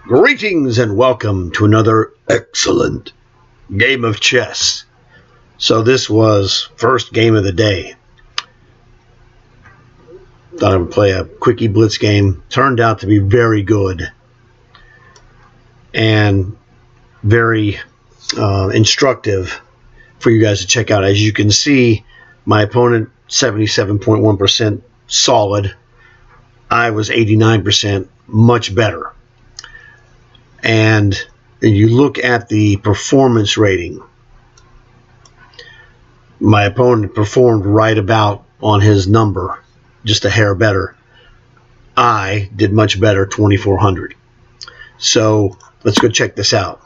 Greetings and welcome to another excellent game of chess. So this was first game of the day. Thought I would play a quickie blitz game. Turned out to be very good and very instructive for you guys to check out. As you can see, my opponent 77.1% solid. I was 89%, much better. And you look at the performance rating, my opponent performed right about on his number, just a hair better. I did much better, 2,400. So let's go check this out.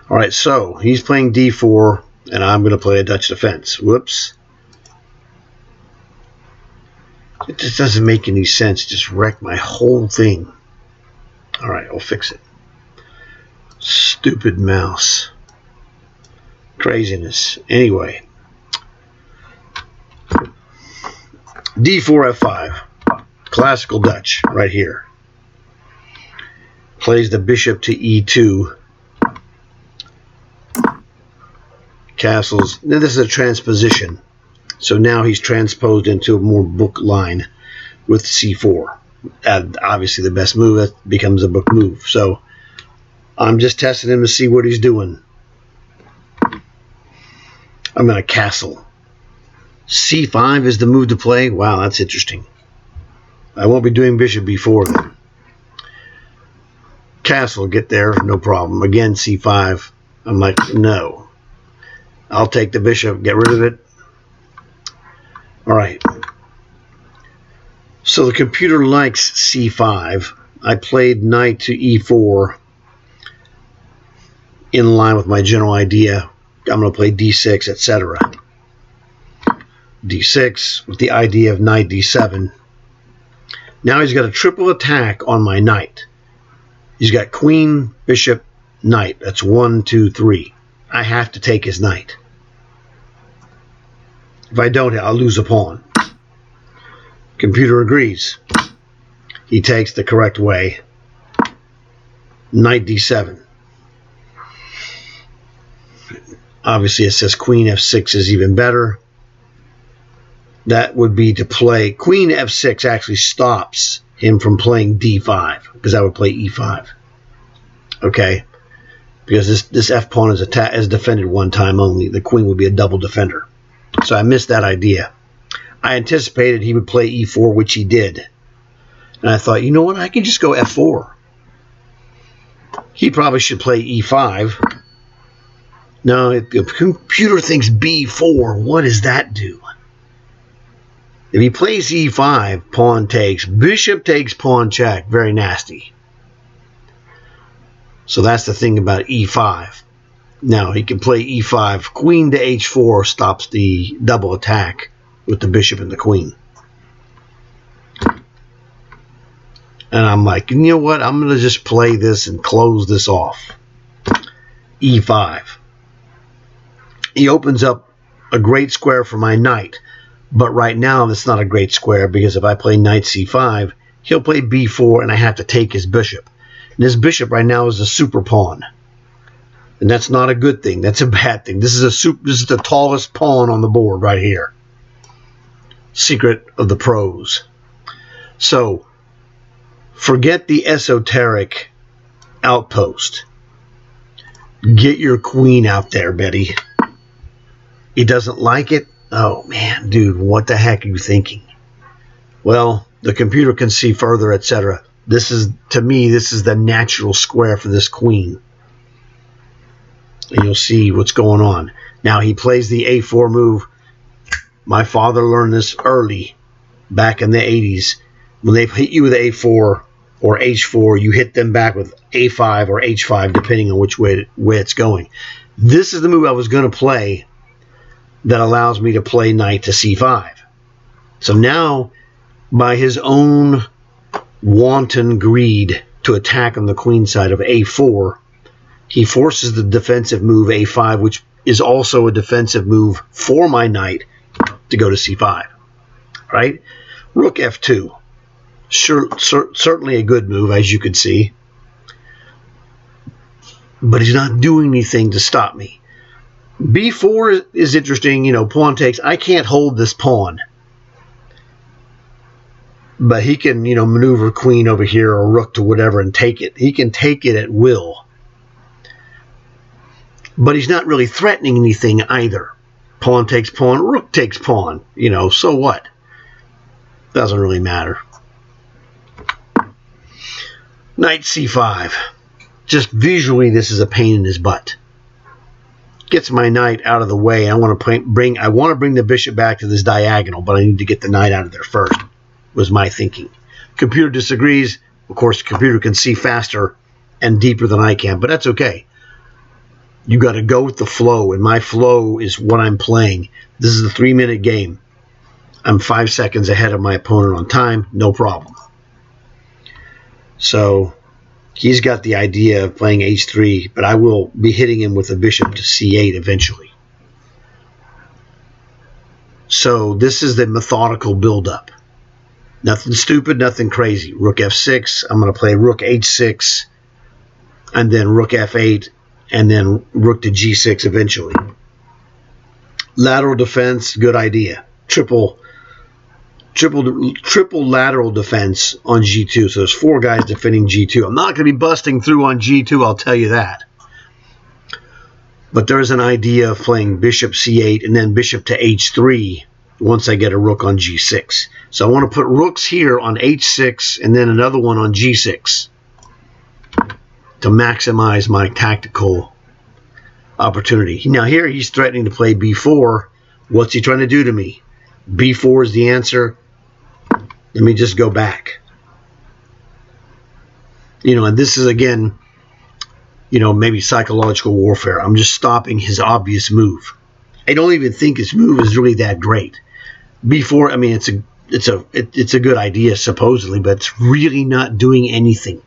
All right, so he's playing d4, and I'm going to play a Dutch defense. Whoops. It just doesn't make any sense. Just wrecked my whole thing. All right, I'll fix it. Stupid mouse. Craziness. Anyway. d4, f5. Classical Dutch right here. Plays the bishop to e2. Castles. Now this is a transposition. So now he's transposed into a more book line with c4. Obviously the best move, that becomes a book move. So I'm just testing him to see what he's doing. I'm going to castle. c5 is the move to play. Wow, that's interesting. I won't be doing bishop b4 then. Castle, get there, no problem. Again, c5. I'm like, no. I'll take the bishop, get rid of it. All right. So the computer likes c5. I played knight to e4 in line with my general idea. I'm going to play d6, etc. d6 with the idea of knight d7. Now he's got a triple attack on my knight. He's got queen, bishop, knight. That's 1, 2, 3. I have to take his knight. If I don't, I'll lose a pawn. Computer agrees. He takes the correct way. Knight d7. Obviously it says queen f6 is even better. That would be to play queen f6 actually stops him from playing d5 because I would play e5. Okay? Because this f pawn is defended one time only. The queen would be a double defender. So I missed that idea. I anticipated he would play e4, which he did. And I thought, you know what? I can just go f4. He probably should play e5. No, the computer thinks b4. What does that do? If he plays e5, pawn takes. Bishop takes, pawn check. Very nasty. So that's the thing about e5. Now he can play e5. Queen to h4 stops the double attack with the bishop and the queen. And I'm like, you know what? I'm going to just play this and close this off. e5. He opens up a great square for my knight. But right now, that's not a great square because if I play knight c5, he'll play b4 and I have to take his bishop. And his bishop right now is a super pawn. And that's not a good thing. That's a bad thing. This is the tallest pawn on the board right here. Secret of the pros. So, forget the esoteric outpost. Get your queen out there, Betty. He doesn't like it? Oh, man, dude, what the heck are you thinking? Well, the computer can see further, etc. To me, this is the natural square for this queen. And you'll see what's going on. Now, he plays the a4 move. My father learned this early, back in the 80s. When they hit you with a4 or h4, you hit them back with a5 or h5, depending on which way it's going. This is the move I was going to play that allows me to play knight to c5. So now, by his own wanton greed to attack on the queen side of a4, he forces the defensive move a5, which is also a defensive move for my knight to go to c5. Right? Rook f2. Certainly a good move, as you can see. But he's not doing anything to stop me. B4 is interesting. Pawn takes. I can't hold this pawn. But he can, maneuver queen over here or rook to whatever and take it. He can take it at will. But he's not really threatening anything either. Pawn takes pawn, rook takes pawn. So what? Doesn't really matter. Knight c5. Just visually, this is a pain in his butt. Gets my knight out of the way. I want to bring the bishop back to this diagonal, but I need to get the knight out of there first, was my thinking. Computer disagrees. Of course, the computer can see faster and deeper than I can, but that's okay. You got to go with the flow, and my flow is what I'm playing. This is a 3-minute game. I'm 5 seconds ahead of my opponent on time, no problem. So he's got the idea of playing h3, but I will be hitting him with a bishop to c8 eventually. So this is the methodical buildup. Nothing stupid, nothing crazy. Rook f6, I'm going to play rook h6, and then rook f8, and then rook to g6 eventually. Lateral defense, good idea. Triple lateral defense on g2. So there's 4 guys defending g2. I'm not going to be busting through on g2, I'll tell you that. But there's an idea of playing bishop c8 and then bishop to h3 once I get a rook on g6. So I want to put rooks here on h6 and then another one on g6 to maximize my tactical opportunity. Now here he's threatening to play b4. What's he trying to do to me? b4 is the answer. Let me just go back. And this is, again, maybe psychological warfare. I'm just stopping his obvious move. I don't even think his move is really that great. b4, I mean, it's a good idea, supposedly, but it's really not doing anything.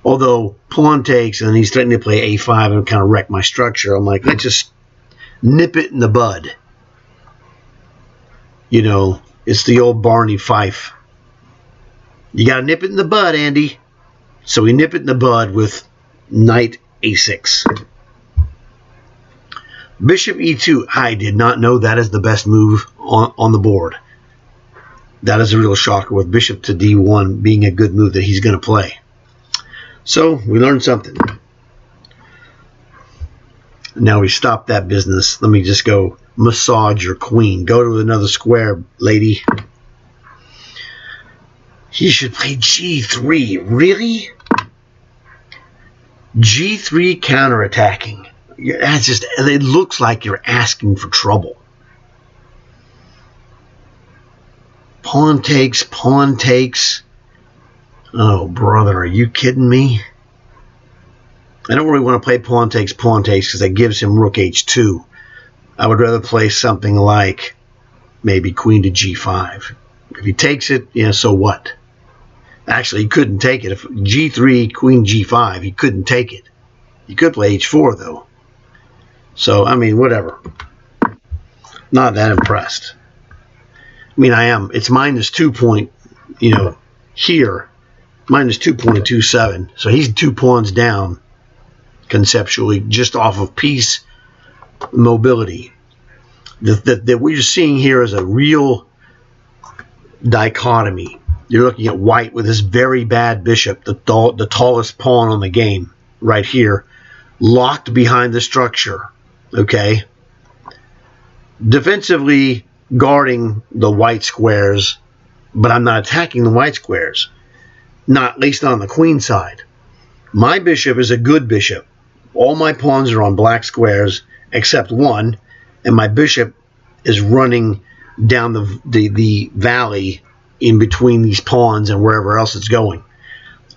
Although pawn takes, and he's threatening to play a5 and kind of wreck my structure. I'm like, let's just nip it in the bud. It's the old Barney Fife. You got to nip it in the bud, Andy. So we nip it in the bud with knight a6. Bishop e2. I did not know that is the best move on the board. That is a real shocker, with bishop to d1 being a good move that he's going to play. So we learned something. Now we stop that business. Let me just go massage your queen. Go to another square, lady. He should play g3. Really? g3 counterattacking. That's just, it looks like you're asking for trouble. Pawn takes, pawn takes. Oh, brother, are you kidding me? I don't really want to play pawn takes because that gives him rook h2. I would rather play something like maybe queen to g5. If he takes it, so what? Actually, he couldn't take it. If g3, queen g5, he couldn't take it. He could play h4, though. So, I mean, whatever. Not that impressed. I mean, I am. It's -2 point, here. -2.27. So he's 2 pawns down, conceptually, just off of piece mobility. That what you're seeing here is a real dichotomy. You're looking at white with this very bad bishop, the tallest pawn on the game, right here, locked behind the structure, okay? Defensively guarding the white squares, but I'm not attacking the white squares. Not, at least not on the queen side. My bishop is a good bishop. All my pawns are on black squares except one, and my bishop is running down the valley in between these pawns and wherever else it's going.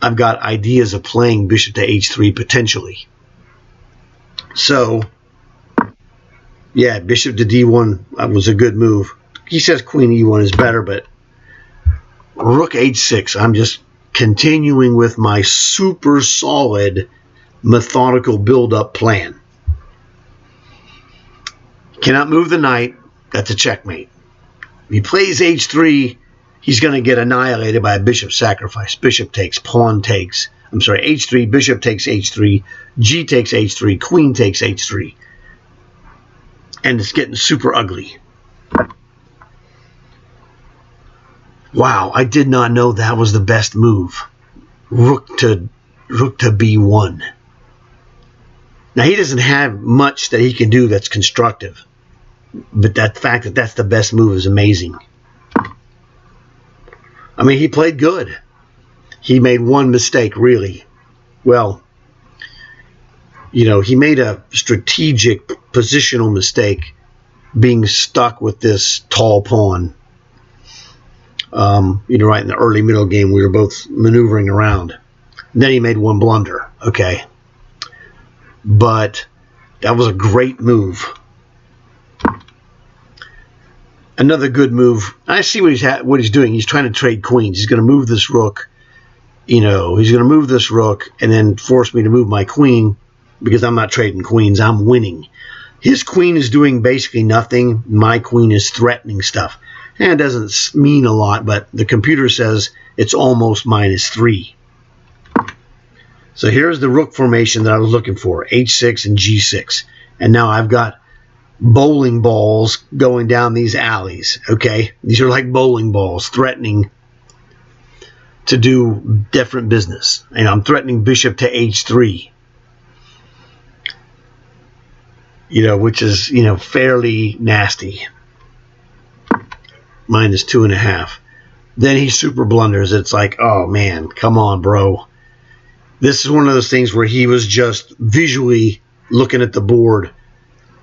I've got ideas of playing bishop to h3 potentially. So, yeah, bishop to d1 was a good move. He says queen e1 is better, but rook h6, I'm just continuing with my super solid methodical build-up plan. Cannot move the knight. That's a checkmate. If he plays h3, he's going to get annihilated by a bishop sacrifice. Bishop takes, pawn takes. I'm sorry, h3, bishop takes h3, g takes h3, queen takes h3. And it's getting super ugly. Wow, I did not know that was the best move. Rook to b1. Now, he doesn't have much that he can do that's constructive. But that fact that that's the best move is amazing. I mean, he played good. He made one mistake, really. Well, you know, he made a strategic positional mistake being stuck with this tall pawn. You know, right in the early middle game, we were both maneuvering around. And then he made one blunder. Okay. But that was a great move. Another good move. I see what he's doing. He's trying to trade queens. He's going to move this rook. You know, he's going to move this rook and then force me to move my queen because I'm not trading queens. I'm winning. His queen is doing basically nothing. My queen is threatening stuff. And it doesn't mean a lot, but the computer says it's almost -3. So here's the rook formation that I was looking for, h6 and g6. And now I've got bowling balls going down these alleys, okay? These are like bowling balls threatening to do different business. And I'm threatening bishop to h3, you know, which is, you know, fairly nasty. -2.5. Then he super blunders. It's like, oh man, come on, bro. This is one of those things where he was just visually looking at the board.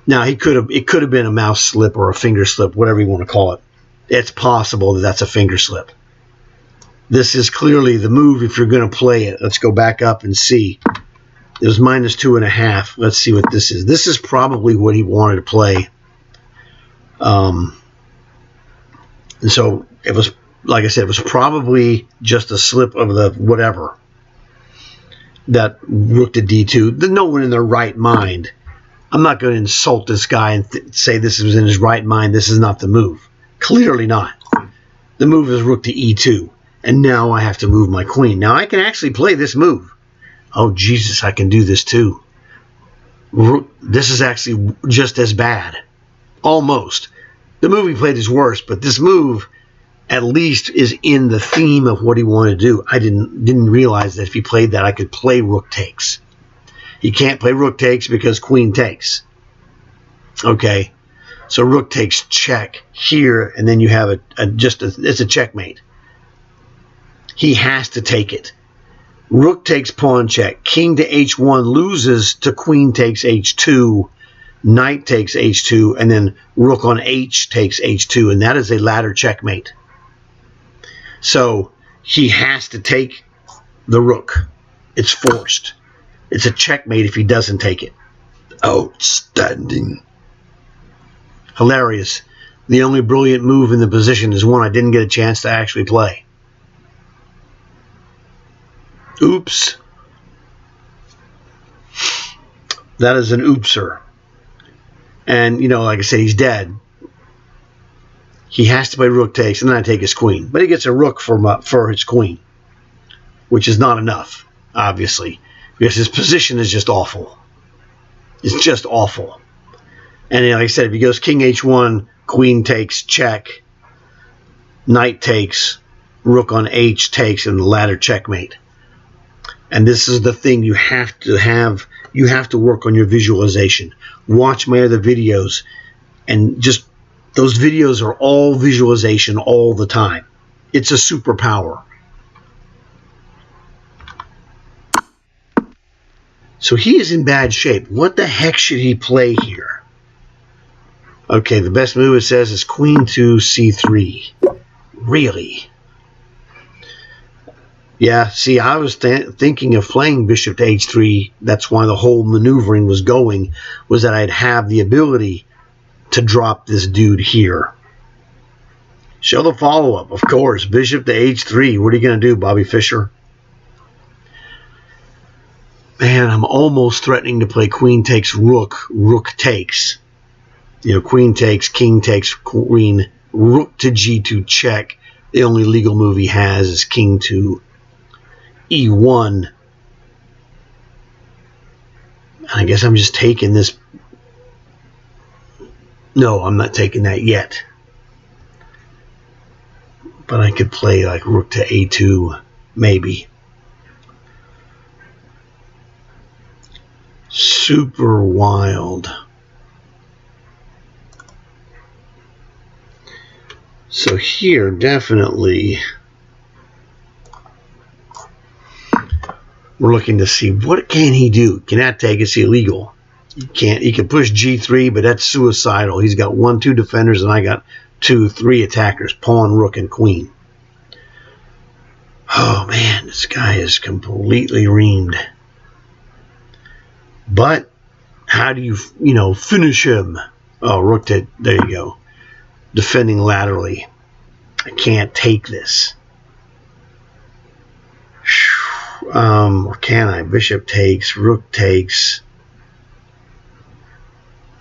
Now, it could have been a mouse slip or a finger slip, whatever you want to call it. It's possible that that's a finger slip. This is clearly the move if you're going to play it. Let's go back up and see. It was -2.5. Let's see what this is. This is probably what he wanted to play. And so it was, like I said, it was probably just a slip of the whatever. That rook to d2. No one in their right mind. I'm not going to insult this guy and say this was in his right mind. This is not the move. Clearly not. The move is rook to e2. And now I have to move my queen. Now I can actually play this move. Oh, Jesus, I can do this too. This is actually just as bad. Almost. The move he played is worse, but this move at least is in the theme of what he wanted to do. I didn't realize that if he played that, I could play rook takes. He can't play rook takes because queen takes. Okay, so rook takes check here, and then you have it's a checkmate. He has to take it. Rook takes pawn check. King to h1 loses to queen takes h2. Knight takes h2, and then rook on h takes h2, and that is a ladder checkmate. So he has to take the rook. It's forced. It's a checkmate if he doesn't take it. Outstanding. Hilarious. The only brilliant move in the position is one I didn't get a chance to actually play. Oops. That is an oopser. And, you know, like I said, he's dead. He has to play rook takes, and then I take his queen. But he gets a rook for his queen, which is not enough, obviously, because his position is just awful. It's just awful. And like I said, if he goes king h1, queen takes, check, knight takes, rook on h takes, and the ladder checkmate. And this is the thing you have to have. You have to work on your visualization. Watch my other videos, and just those videos are all visualization all the time. It's a superpower. So he is in bad shape. What the heck should he play here? Okay, the best move, it says, is queen to c3. Really? Yeah, see, I was thinking of playing bishop to h3. That's why the whole maneuvering was going, was that I'd have the ability to drop this dude here. Show the follow-up, of course. Bishop to h3. What are you going to do, Bobby Fischer? Man, I'm almost threatening to play queen takes rook, rook takes. You know, queen takes, king takes, queen, rook to g2 check, The only legal move he has is king to e1. I guess I'm just taking this. No, I'm not taking that yet. But I could play like rook to a2, maybe. Super wild. So here, definitely, we're looking to see what can he do. Cannot take it's illegal. He can't. He can push g3, but that's suicidal. He's got 1-2 defenders, and I got 2-3 attackers: pawn, rook, and queen. Oh man, this guy is completely reamed. But how do you finish him? Oh, rook to, there you go. Defending laterally. I can't take this. Or can I? Bishop takes, rook takes.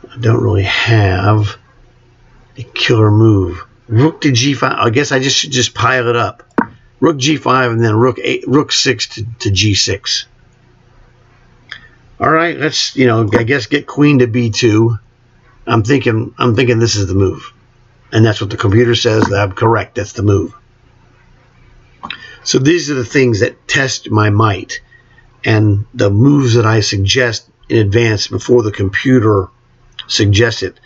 I don't really have a killer move. Rook to g5. I guess I should just pile it up. Rook g5 and then rook 6 to g6. All right, let's I guess get queen to b2. I'm thinking this is the move, and that's what the computer says. I'm correct. That's the move. So these are the things that test my might, and the moves that I suggest in advance before the computer suggests it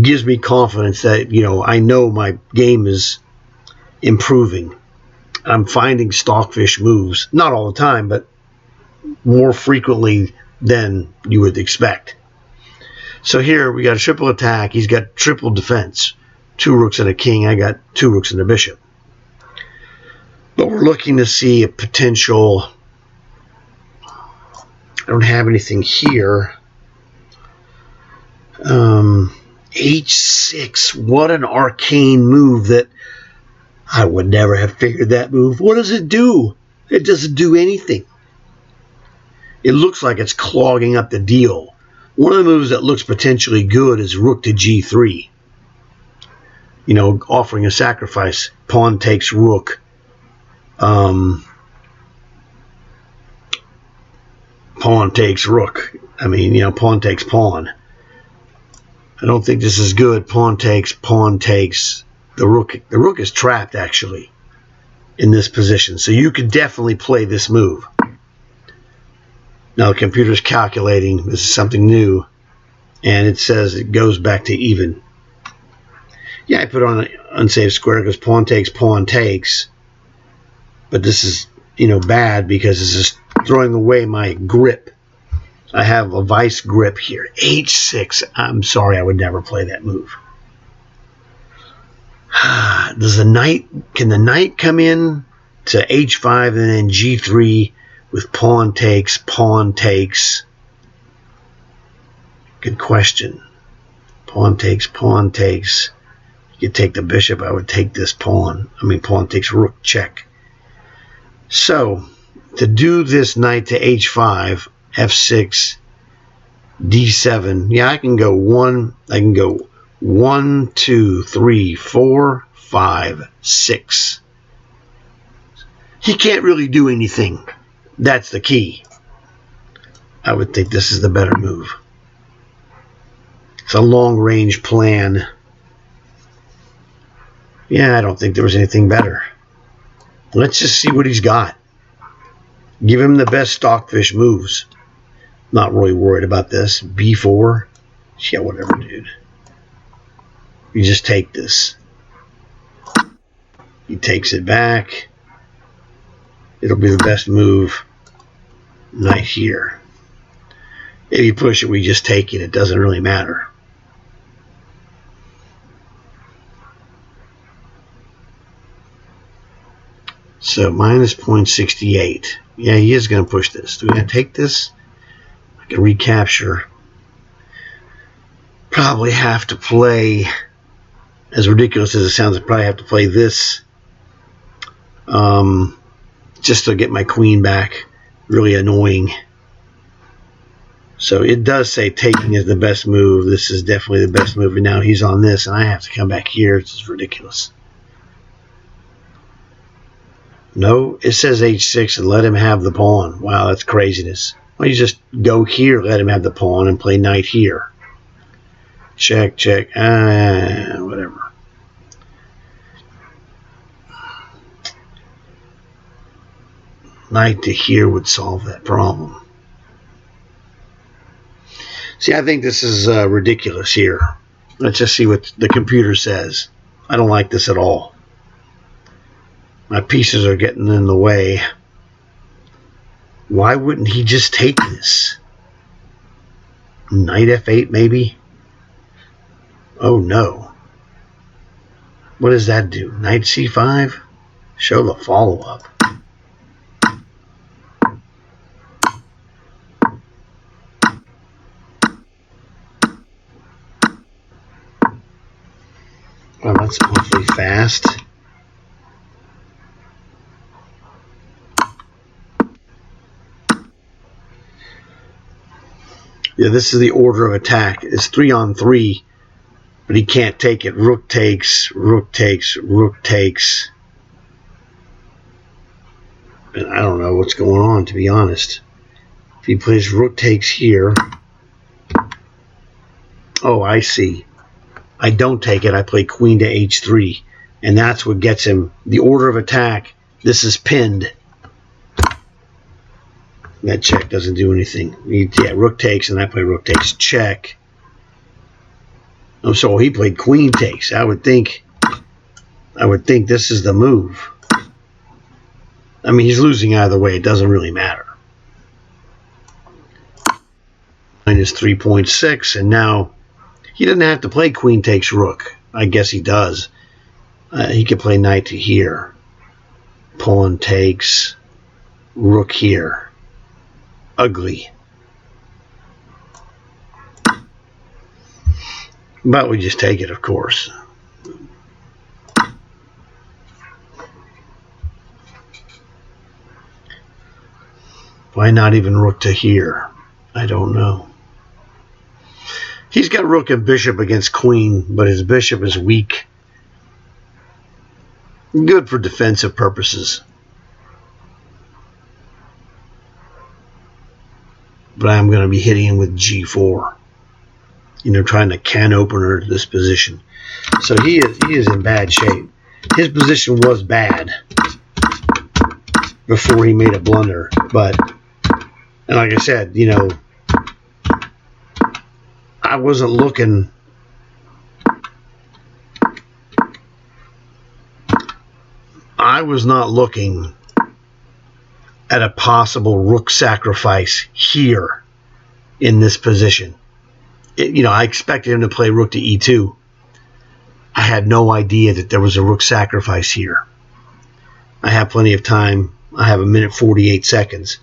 gives me confidence that I know my game is improving. I'm finding Stockfish moves, not all the time, but more frequently than you would expect. So here we got a triple attack. He's got triple defense. 2 rooks and a king. I got 2 rooks and a bishop. But we're looking to see a potential. I don't have anything here. H6. What an arcane move that I would never have figured that move. What does it do? It doesn't do anything. It looks like it's clogging up the deal. One of the moves that looks potentially good is rook to g3. Offering a sacrifice. Pawn takes rook. Pawn takes rook. Pawn takes pawn. I don't think this is good. Pawn takes, pawn takes. The rook is trapped, actually, in this position. So you could definitely play this move. Now the computer's calculating. This is something new. And it says it goes back to even. Yeah, I put on an unsafe square because pawn takes. But this is, bad because this is throwing away my grip. I have a vice grip here. H6. I'm sorry, I would never play that move. Can the knight come in to h5 and then g3 with pawn takes? Good question. Pawn takes. You could take the bishop. I would take this pawn. Pawn takes rook, check. So, to do this knight to h5, f6, d7, yeah, I can go 1, 2, 3, 4, 5, 6. He can't really do anything. That's the key. I would think this is the better move. It's a long-range plan. Yeah, I don't think there was anything better. Let's just see what he's got. Give him the best Stockfish moves. Not really worried about this. b4. Yeah, whatever, dude. You just take this. He takes it back. It'll be the best move. Knight here. If you push it, we just take it. It doesn't really matter. So minus 0.68. Yeah, he is going to push this. Do we going to take this? I can recapture. Probably have to play, as ridiculous as it sounds, I probably have to play this just to get my queen back. Really annoying. So it does say taking is the best move. This is definitely the best move. And now he's on this, and I have to come back here. It's just ridiculous. No, it says h6 and let him have the pawn. Wow, that's craziness. Why don't you just go here, let him have the pawn, and play knight here? Check, check. Whatever. Knight to here would solve that problem. See, I think this is ridiculous here. Let's just see what the computer says. I don't like this at all. My pieces are getting in the way. Why wouldn't he just take this? Knight f8 maybe? Oh no. What does that do? Knight c5? Show the follow-up. Well, that's awfully fast. Yeah, this is the order of attack. It's 3-on-3, but he can't take it. Rook takes, rook takes, rook takes. And I don't know what's going on, to be honest. If he plays rook takes here. Oh, I see. I don't take it. I play queen to h3. And that's what gets him. The order of attack. This is pinned. That check doesn't do anything. Yeah, rook takes, and I play rook takes. Check. Oh, so he played queen takes. I would think this is the move. I mean, he's losing either way. It doesn't really matter. Minus 3.6, and now he doesn't have to play queen takes rook. I guess he does. He could play knight to here. Pawn takes. Rook here. Ugly. But we just take it, of course. Why not even rook to here? I don't know. He's got rook and bishop against queen, but his bishop is weak. Good for defensive purposes. But I'm going to be hitting him with g4. You know, trying to can opener this position. So he is in bad shape. His position was bad before he made a blunder. But, and like I said, you know, I wasn't looking. I was not looking at a possible rook sacrifice here in this position. You know, I expected him to play rook to e2. I had no idea that there was a rook sacrifice here. I have plenty of time. I have 1:48 seconds.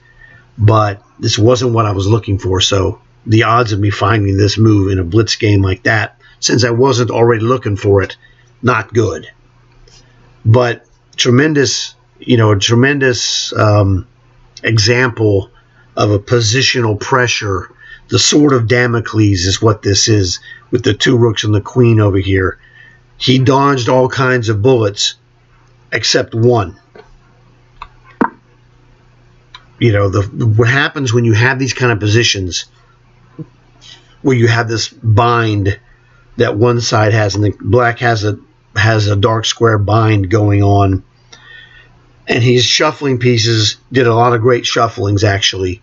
But this wasn't what I was looking for, so the odds of me finding this move in a blitz game like that, since I wasn't already looking for it, not good. But tremendous, you know, a tremendous example of a positional pressure. The sword of Damocles is what this is, with the two rooks and the queen over here. He dodged all kinds of bullets except one. You know, what happens when you have these kind of positions where you have this bind that one side has, and the black has a dark square bind going on, and he's shuffling pieces, did a lot of great shufflings actually,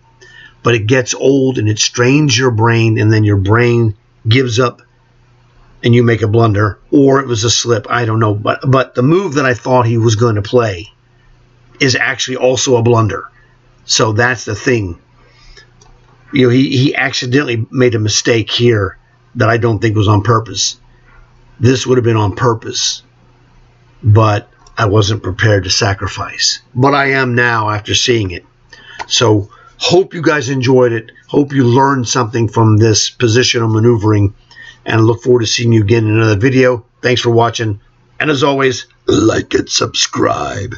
but it gets old and it strains your brain, and then your brain gives up and you make a blunder, or it was a slip, I don't know. But the move that I thought he was going to play is actually also a blunder. So that's the thing. You know, he accidentally made a mistake here that I don't think was on purpose. This would have been on purpose, but I wasn't prepared to sacrifice. But I am now after seeing it. So hope you guys enjoyed it. Hope you learned something from this positional maneuvering, and look forward to seeing you again in another video. Thanks for watching, and as always, like and subscribe.